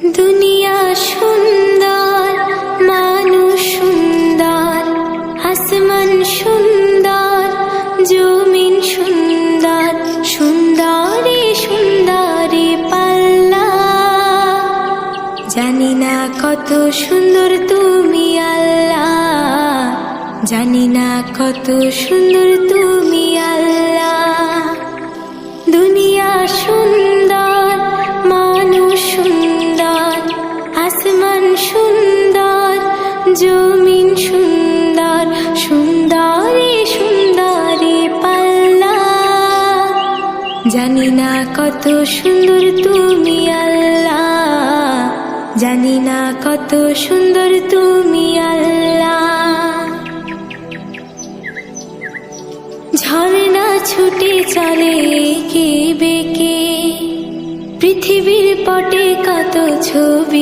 দুনিয়া সুন্দর, মানুষ সুন্দর, আসমান সুন্দর, জমিন সুন্দর, সুন্দরী সুন্দরী পাল্লা। জানি না কত সুন্দর তুমি আল্লাহ, জানি না কত সুন্দর তুমি আল্লাহ। দুনিয়া সুন্দর, মানুষ সুন্দর, আসমান সুন্দর, জমিন সুন্দর, সুন্দরী সুন্দরী পাল্লা। জানি না কত সুন্দর তুমি আল্লাহ, জানি না কত সুন্দর তুমি আল্লাহ। ঝর্ণা ছুটে চলে এঁকে বেঁকে, পৃথিবীর পটে কত ছবি